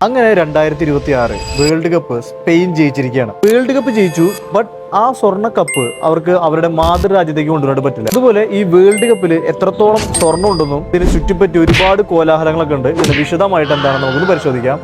അങ്ങനെ 2026 world cup Spain ജയിച്ചിരിക്കുകയാണ്. World cup ജയിച്ചു, ബട്ട് ആ സ്വർണ്ണ കപ്പ് അവർക്ക് അവരുടെ മാതൃരാജ്യത്തേക്ക് കൊണ്ടുവരാൻ പറ്റില്ല. അതുപോലെ ഈ വേൾഡ് കപ്പിൽ എത്രത്തോളം സ്വർണ്ണം ഉണ്ടെന്നും ഇതിനെ ചുറ്റിപ്പറ്റി ഒരുപാട് കോലാഹലങ്ങളൊക്കെ ഉണ്ട്. ഇതിന് വിശദമായിട്ട് എന്താണെന്ന് നമുക്കൊന്ന് പരിശോധിക്കാം.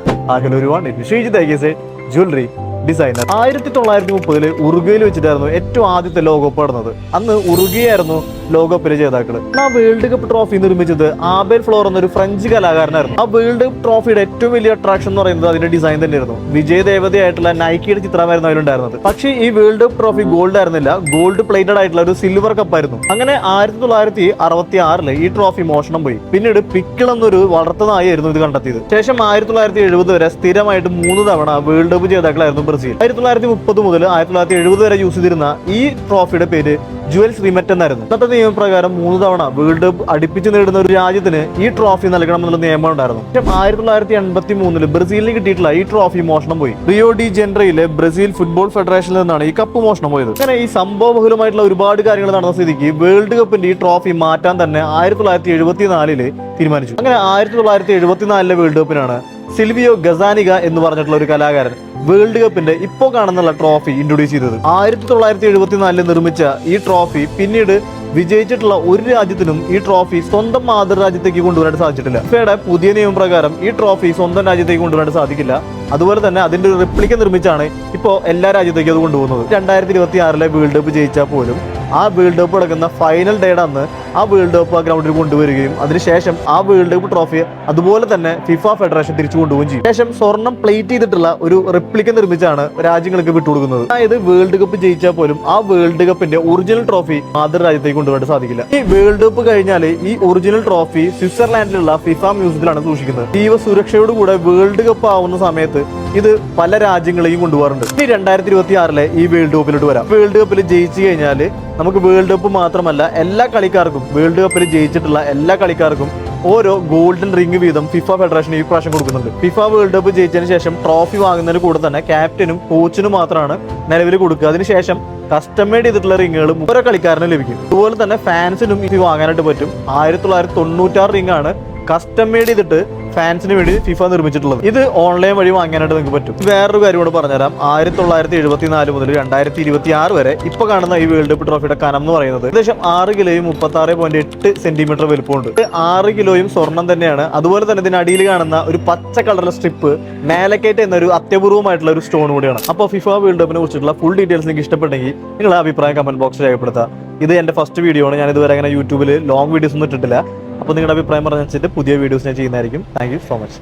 ജ്വല്ലറി ഡിസൈനർ 1930 ഉറുഗ്വേയിൽ വെച്ചിട്ടായിരുന്നു ഏറ്റവും ആദ്യത്തെ ലോകകപ്പ് നടന്നത്. അന്ന് ഉറുഗ്വേ ആയിരുന്നു ലോകകപ്പിലെ ജേതാക്കള്. ആ വേൾഡ് കപ്പ് ട്രോഫി നിർമ്മിച്ചത് ആബേൽ ഫ്ലോർ എന്നൊരു ഫ്രഞ്ച് കലാകാരനായിരുന്നു. ആ വേൾഡ് കപ്പ് ട്രോഫിയുടെ ഏറ്റവും വലിയ അട്രാക്ഷൻ എന്ന് പറയുന്നത് അതിന്റെ ഡിസൈൻ തന്നെയായിരുന്നു. വിജയദേവതയായിട്ടുള്ള നൈക്കിയുടെ ചിത്രമായിരുന്നു അതിലുണ്ടായിരുന്നത്. പക്ഷേ ഈ വേൾഡ് കപ്പ് ട്രോഫി ഗോൾഡ് ആയിരുന്നില്ല, ഗോൾഡ് പ്ലേറ്റഡ് ആയിട്ടുള്ള ഒരു സിൽവർ കപ്പായിരുന്നു. അങ്ങനെ 1966 ഈ ട്രോഫി മോഷണം പോയി. പിന്നീട് പിക്കിൾ എന്നൊരു വളർത്തുനായായിരുന്നു ഇത് കണ്ടെത്തിയത്. ശേഷം 1970 വരെ സ്ഥിരമായിട്ട് 3 തവണ വേൾഡ് കപ്പ് ജേതാക്കളായിരുന്നു ബ്രസീൽ. 1930 മുതൽ 1970 വരെ യൂസ് ചെയ്തിരുന്ന ഈ ട്രോഫിയുടെ പേര് ജുവൽസ് റിമെറ്റ് എന്നായിരുന്നു. ഇന്നത്തെ നിയമപ്രകാരം 3 തവണ വേൾഡ് കപ്പ് അടുപ്പിച്ച് നേടുന്ന ഒരു രാജ്യത്തിന് ഈ ട്രോഫി നൽകണം എന്നുള്ള നിയമം ഉണ്ടായിരുന്നു. 1983 ബ്രസീലിന് കിട്ടിയിട്ടുള്ള ഈ ട്രോഫി മോഷണം പോയി. റിയോ ഡി ജനറോയിലെ ബ്രസീൽ ഫുട്ബോൾ ഫെഡറേഷനിൽ നിന്നാണ് ഈ കപ്പ് മോഷണം പോയത്. അങ്ങനെ ഈ സംഭവബഹുലമായിട്ടുള്ള ഒരുപാട് കാര്യങ്ങൾ നടന്ന സ്ഥിതിക്ക് വേൾഡ് കപ്പിന്റെ ഈ ട്രോഫി മാറ്റാൻ തന്നെ 1974 തീരുമാനിച്ചു. അങ്ങനെ 1974 വേൾഡ് കപ്പിനാണ് സിൽവിയോ ഗസാനിക എന്ന് പറഞ്ഞിട്ടുള്ള ഒരു കലാകാരൻ വേൾഡ് കപ്പിന്റെ ഇപ്പോ കാണുന്നുള്ള ട്രോഫി ഇൻട്രൊഡ്യൂസ് ചെയ്തത്. 1974 നിർമ്മിച്ച ഈ ട്രോഫി പിന്നീട് വിജയിച്ചിട്ടുള്ള ഒരു രാജ്യത്തിനും ഈ ട്രോഫി സ്വന്തം മാതൃരാജ്യത്തേക്ക് കൊണ്ടുവരാൻ സാധിച്ചിട്ടില്ല. ഫിഫയുടെ പുതിയ നിയമപ്രകാരം ഈ ട്രോഫി സ്വന്തം രാജ്യത്തേക്ക് കൊണ്ടുവരാൻ സാധിക്കില്ല. അതുപോലെ തന്നെ അതിന്റെ ഒരു റെപ്ലിക്ക നിർമ്മിച്ചാണ് ഇപ്പോൾ എല്ലാ രാജ്യത്തേക്കും അത് കൊണ്ടുപോകുന്നത്. 2026 വേൾഡ് കപ്പ് ജയിച്ചാൽ പോലും ആ വേൾഡ് കപ്പ് നടക്കുന്ന ഫൈനൽ ഡേയുടെ അന്ന് ആ വേൾഡ് കപ്പ് ആ ഗ്രൗണ്ടിൽ കൊണ്ടുവരികയും അതിനുശേഷം ആ വേൾഡ് കപ്പ് ട്രോഫി അതുപോലെ തന്നെ ഫിഫ ഫെഡറേഷൻ തിരിച്ചു കൊണ്ടുപോവുകയും ചെയ്യും. ശേഷം സ്വർണം പ്ലേറ്റ് ചെയ്തിട്ടുള്ള ഒരു റെപ്ലിക്ക നിർമ്മിച്ചാണ് രാജ്യങ്ങൾക്ക് വിട്ടുകൊടുക്കുന്നത്. അതായത് വേൾഡ് കപ്പ് ജയിച്ചാൽ പോലും ആ വേൾഡ് കപ്പിന്റെ ഒറിജിനൽ ട്രോഫി മാതൃരാജ്യത്തേക്ക് കൊണ്ടുവരാൻ സാധിക്കില്ല. ഈ വേൾഡ് കപ്പ് കഴിഞ്ഞാൽ ഈ ഒറിജിനൽ ട്രോഫി സ്വിറ്റ്സർലാൻഡിലുള്ള ഫിഫ മ്യൂസിയത്തിലാണ് സൂക്ഷിക്കുന്നത്. ജീവസുരക്ഷയോടുകൂടെ വേൾഡ് കപ്പ് ആവുന്ന സമയത്ത് ഇത് പല രാജ്യങ്ങളെയും കൊണ്ടുപോകാറുണ്ട്. ഇനി 2026 ഈ വേൾഡ് കപ്പിലോട്ട് വരാം. വേൾഡ് കപ്പിൽ ജയിച്ചു കഴിഞ്ഞാൽ നമുക്ക് വേൾഡ് കപ്പ് മാത്രമല്ല എല്ലാ കളിക്കാർക്കും വേൾഡ് കപ്പിൽ ജയിച്ചിട്ടുള്ള എല്ലാ കളിക്കാർക്കും ഓരോ ഗോൾഡൻ റിംഗ് വീതം ഫിഫ ഫെഡറേഷൻ ഈ പ്രാവശ്യം കൊടുക്കുന്നുണ്ട്. ഫിഫ വേൾഡ് കപ്പ് ജയിച്ചതിന് ശേഷം ട്രോഫി വാങ്ങുന്നതിന് കൂടെ തന്നെ ക്യാപ്റ്റനും കോച്ചിനും മാത്രമാണ് നിലവിൽ കൊടുക്കുക. അതിനുശേഷം കസ്റ്റം മെയ്ഡ് ചെയ്തിട്ടുള്ള റിങ്ങുകളും ഓരോ കളിക്കാരനും ലഭിക്കും. അതുപോലെ തന്നെ ഫാൻസിനും ഇത് വാങ്ങാനായിട്ട് പറ്റും. 1996 റിംഗാണ് കസ്റ്റം മെയ്ഡ് ചെയ്തിട്ട് ഫാൻസിന് വേണ്ടി ഫിഫ നിർമ്മിച്ചിട്ടുള്ളത്. ഇത് ഓൺലൈൻ വഴി വാങ്ങാനായിട്ട് നിങ്ങൾക്ക് പറ്റും. വേറൊരു കാര്യം കൂടെ പറഞ്ഞുതരാം. 1974 മുതൽ 2026 വരെ ഇപ്പൊ കാണുന്ന ഈ വേൾഡ് കപ്പ് ട്രോഫിയുടെ കനം എന്ന് പറയുന്നത് ഏകദേശം 6 കിലോയും 36.8 സെന്റിമീറ്റർ വലുപ്പമുണ്ട്. 6 കിലോയും സ്വർണം തന്നെയാണ്. അതുപോലെ തന്നെ ഇതിനടിയിൽ കാണുന്ന ഒരു പച്ച കളറിലെ സ്ട്രിപ്പ് മാലക്കൈറ്റ് എന്നൊരു അത്യപൂർവമായിട്ടുള്ള ഒരു സ്റ്റോൺ കൂടിയാണ്. അപ്പോൾ ഫിഫ വേൾഡ് കപ്പിനെ കുറിച്ചിട്ടുള്ള ഫുൾ ഡീറ്റെയിൽസ് നിങ്ങൾക്ക് ഇഷ്ടപ്പെട്ടെങ്കിൽ നിങ്ങളുടെ അഭിപ്രായം കമന്റ് ബോക്സിൽ രേഖപ്പെടുത്താം. ഇത് എന്റെ ഫസ്റ്റ് വീഡിയോ ആണ്. ഞാൻ ഇതുവരെ അങ്ങനെ യൂട്യൂബിൽ ലോങ് വീഡിയോസ് ഒന്നും ഇട്ടിട്ടില്ല. അപ്പോൾ നിങ്ങളുടെ അഭിപ്രായം പറഞ്ഞു വെച്ചിട്ട് പുതിയ വീഡിയോസ് ഞാൻ ചെയ്യുന്നതായിരിക്കും. Thank you so much.